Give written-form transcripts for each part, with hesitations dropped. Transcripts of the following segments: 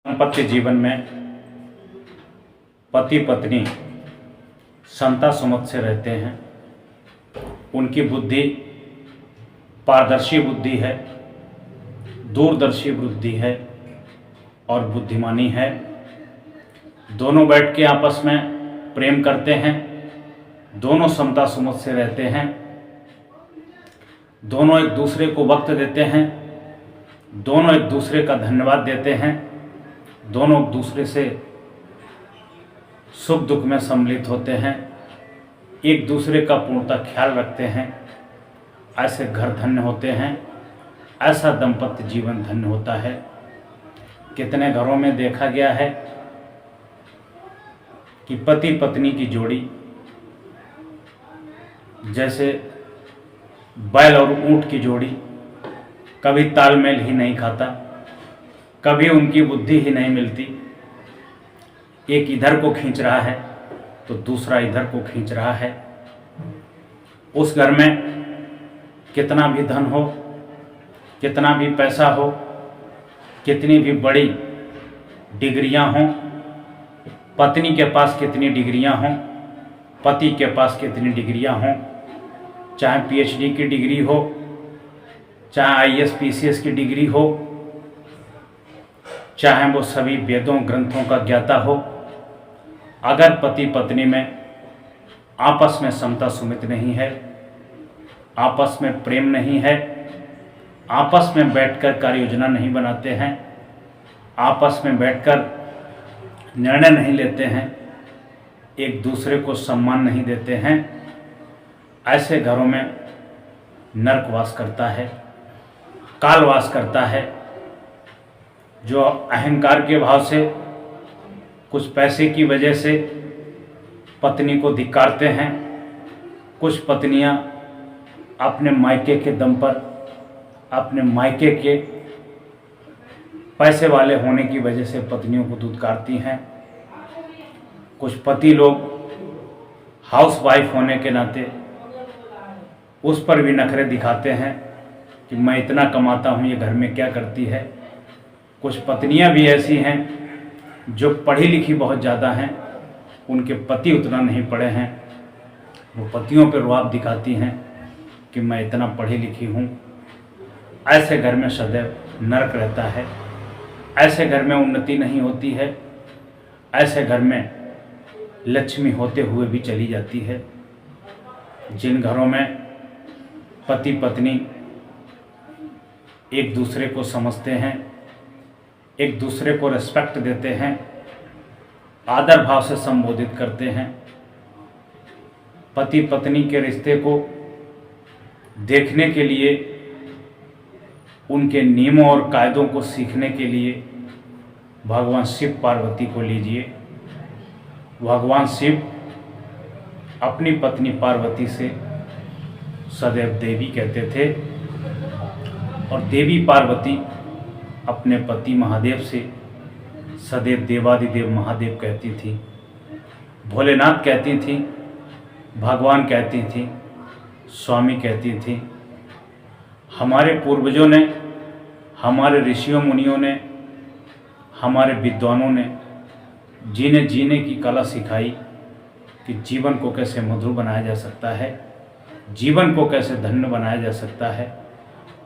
दाम्पत्य जीवन में पति पत्नी समता सुमत से रहते हैं। उनकी बुद्धि पारदर्शी बुद्धि है, दूरदर्शी बुद्धि है और बुद्धिमानी है। दोनों बैठ के आपस में प्रेम करते हैं, दोनों समता सुमत से रहते हैं, दोनों एक दूसरे को वक्त देते हैं, दोनों एक दूसरे का धन्यवाद देते हैं, दोनों एक दूसरे से सुख दुख में सम्मिलित होते हैं, एक दूसरे का पूर्णतः ख्याल रखते हैं। ऐसे घर धन्य होते हैं, ऐसा दाम्पत्य जीवन धन्य होता है। कितने घरों में देखा गया है कि पति पत्नी की जोड़ी जैसे बैल और ऊंट की जोड़ी कभी तालमेल ही नहीं खाता, कभी उनकी बुद्धि ही नहीं मिलती। एक इधर को खींच रहा है तो दूसरा इधर को खींच रहा है। उस घर में कितना भी धन हो, कितना भी पैसा हो, कितनी भी बड़ी डिग्रियां हों, पत्नी के पास कितनी डिग्रियां हों, पति के पास कितनी डिग्रियां हों, चाहे पीएचडी की डिग्री हो, चाहे आईएएस पीसीएस की डिग्री हो, चाहे वो सभी वेदों ग्रंथों का ज्ञाता हो, अगर पति पत्नी में आपस में समता सुमित नहीं है, आपस में प्रेम नहीं है, आपस में बैठकर कार्य योजना नहीं बनाते हैं, आपस में बैठकर निर्णय नहीं लेते हैं, एक दूसरे को सम्मान नहीं देते हैं, ऐसे घरों में नरक वास करता है, काल वास करता है। जो अहंकार के भाव से, कुछ पैसे की वजह से पत्नी को धिक्कारते हैं, कुछ पत्नियां अपने मायके के दम पर, अपने मायके के पैसे वाले होने की वजह से पत्नियों को धुतकारती हैं। कुछ पति लोग हाउस वाइफ होने के नाते उस पर भी नखरे दिखाते हैं कि मैं इतना कमाता हूँ, ये घर में क्या करती है। कुछ पत्नियां भी ऐसी हैं जो पढ़ी लिखी बहुत ज़्यादा हैं, उनके पति उतना नहीं पढ़े हैं, वो पतियों पर रुआब दिखाती हैं कि मैं इतना पढ़ी लिखी हूँ। ऐसे घर में सदैव नरक रहता है, ऐसे घर में उन्नति नहीं होती है, ऐसे घर में लक्ष्मी होते हुए भी चली जाती है। जिन घरों में पति पत्नी एक दूसरे को समझते हैं, एक दूसरे को रिस्पेक्ट देते हैं, आदर भाव से संबोधित करते हैं, पति पत्नी के रिश्ते को देखने के लिए, उनके नियमों और कायदों को सीखने के लिए भगवान शिव पार्वती को लीजिए। भगवान शिव अपनी पत्नी पार्वती से सदैव देवी कहते थे और देवी पार्वती अपने पति महादेव से सदैव देवादिदेव महादेव कहती थी, भोलेनाथ कहती थी, भगवान कहती थी, स्वामी कहती थी। हमारे पूर्वजों ने, हमारे ऋषियों मुनियों ने, हमारे विद्वानों ने जिन्हें जीने की कला सिखाई कि जीवन को कैसे मधुर बनाया जा सकता है, जीवन को कैसे धन्य बनाया जा सकता है,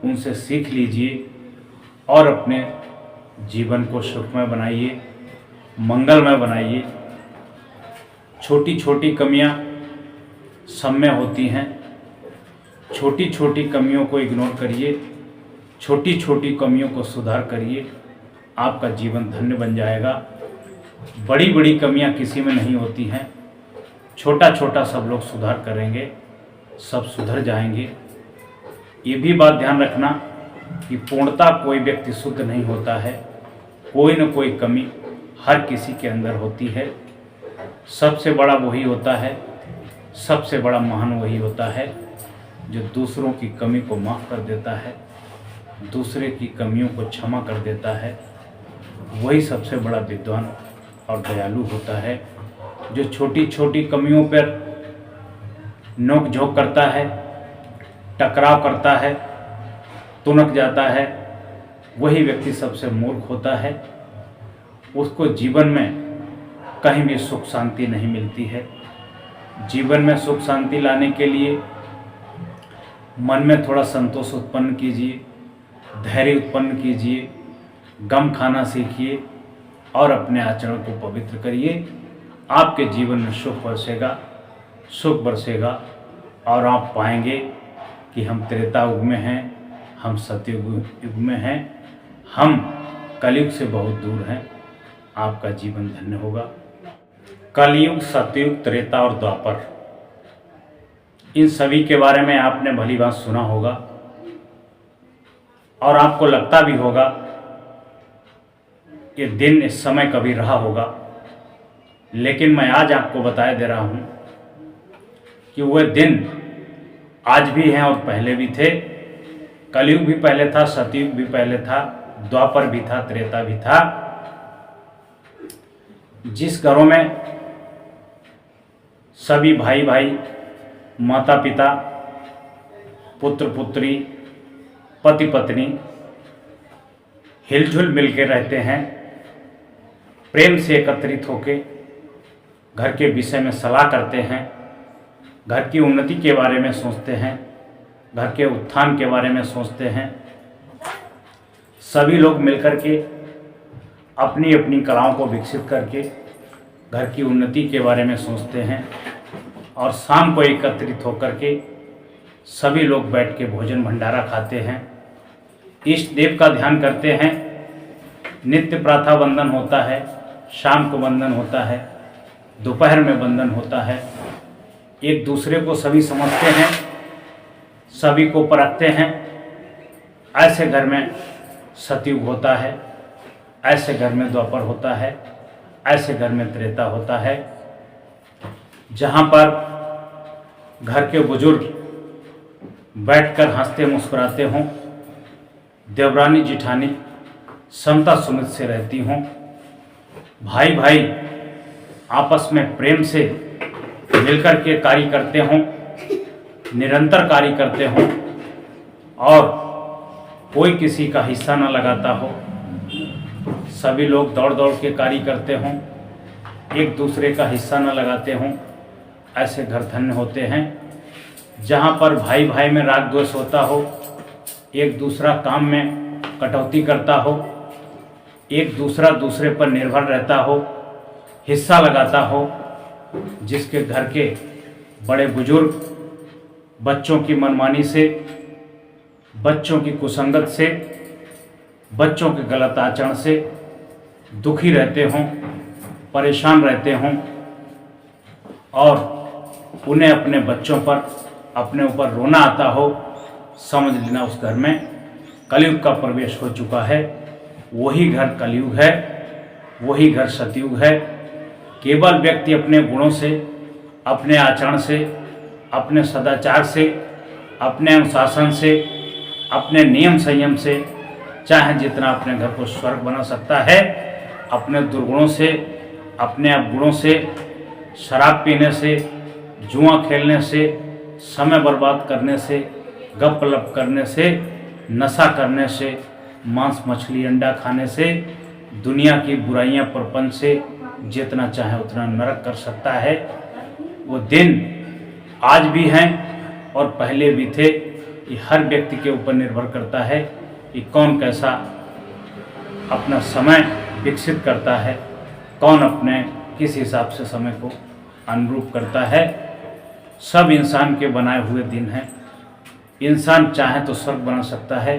उनसे सीख लीजिए और अपने जीवन को सुखमय बनाइए, मंगलमय बनाइए। छोटी छोटी कमियां सब में होती हैं, छोटी छोटी कमियों को इग्नोर करिए, छोटी छोटी कमियों को सुधार करिए, आपका जीवन धन्य बन जाएगा। बड़ी बड़ी कमियां किसी में नहीं होती हैं, छोटा छोटा सब लोग सुधार करेंगे, सब सुधर जाएंगे। ये भी बात ध्यान रखना कि पूर्णता कोई व्यक्ति शुद्ध नहीं होता है, कोई न कोई कमी हर किसी के अंदर होती है। सबसे बड़ा वही होता है, सबसे बड़ा महान वही होता है जो दूसरों की कमी को माफ़ कर देता है, दूसरे की कमियों को क्षमा कर देता है। वही सबसे बड़ा विद्वान और दयालु होता है। जो छोटी छोटी कमियों पर नोक झोंक करता है, टकराव करता है, तुनक जाता है, वही व्यक्ति सबसे मूर्ख होता है। उसको जीवन में कहीं भी सुख शांति नहीं मिलती है। जीवन में सुख शांति लाने के लिए मन में थोड़ा संतोष उत्पन्न कीजिए, धैर्य उत्पन्न कीजिए, गम खाना सीखिए और अपने आचरण को पवित्र करिए। आपके जीवन में सुख बरसेगा और आप पाएंगे कि हम त्रेता युग में हैं, हम सतयुग युग में हैं, हम कलयुग से बहुत दूर हैं। आपका जीवन धन्य होगा। कलयुग, सतयुग, त्रेता और द्वापर, इन सभी के बारे में आपने भली बात सुना होगा और आपको लगता भी होगा ये दिन इस समय कभी रहा होगा। लेकिन मैं आज आपको बताए दे रहा हूं कि वह दिन आज भी हैं और पहले भी थे। कलयुग भी पहले था, सतयुग भी पहले था, द्वापर भी था, त्रेता भी था। जिस घरों में सभी भाई भाई, माता पिता, पुत्र पुत्री, पति पत्नी हिलजुल मिलकर रहते हैं, प्रेम से एकत्रित होकर घर के विषय में सलाह करते हैं, घर की उन्नति के बारे में सोचते हैं, घर के उत्थान के बारे में सोचते हैं, सभी लोग मिलकर के अपनी अपनी कलाओं को विकसित करके घर की उन्नति के बारे में सोचते हैं और शाम को एकत्रित होकर के सभी लोग बैठ के भोजन भंडारा खाते हैं, इष्ट देव का ध्यान करते हैं। नित्य प्रातः वंदन होता है, शाम को वंदन होता है, दोपहर में वंदन होता है। एक दूसरे को सभी समझते हैं, सभी को परखते हैं। ऐसे घर में सतयुग होता है, ऐसे घर में द्वापर होता है, ऐसे घर में त्रेता होता है, जहाँ पर घर के बुजुर्ग बैठकर हंसते मुस्कुराते हों, देवरानी जिठानी समता सुमित से रहती हों, भाई भाई आपस में प्रेम से मिलकर के कार्य करते हों, निरंतर कार्य करते हों और कोई किसी का हिस्सा न लगाता हो, सभी लोग दौड़ दौड़ के कार्य करते हों, एक दूसरे का हिस्सा न लगाते हों, ऐसे घर धन्य होते हैं। जहाँ पर भाई भाई में राग द्वेष होता हो, एक दूसरा काम में कटौती करता हो, एक दूसरा दूसरे पर निर्भर रहता हो, हिस्सा लगाता हो, जिसके घर के बड़े बुजुर्ग बच्चों की मनमानी से, बच्चों की कुसंगत से, बच्चों के गलत आचरण से दुखी रहते हों, परेशान रहते हों और उन्हें अपने बच्चों पर, अपने ऊपर रोना आता हो, समझ लेना उस घर में कलयुग का प्रवेश हो चुका है। वही घर कलयुग है, वही घर सतयुग है। केवल व्यक्ति अपने गुणों से, अपने आचरण से, अपने सदाचार से, अपने अनुशासन से, अपने नियम संयम से चाहे जितना अपने घर को स्वर्ग बना सकता है, अपने दुर्गुणों से, अपने अवगुणों से, शराब पीने से, जुआ खेलने से, समय बर्बाद करने से, गप लप करने से, नशा करने से, मांस मछली अंडा खाने से, दुनिया की बुराइयां प्रपंच से जितना चाहे उतना नरक कर सकता है। वो दिन आज भी हैं और पहले भी थे। ये हर व्यक्ति के ऊपर निर्भर करता है कि कौन कैसा अपना समय विकसित करता है, कौन अपने किस हिसाब से समय को अनुरूप करता है। सब इंसान के बनाए हुए दिन हैं। इंसान चाहे तो स्वर्ग बना सकता है,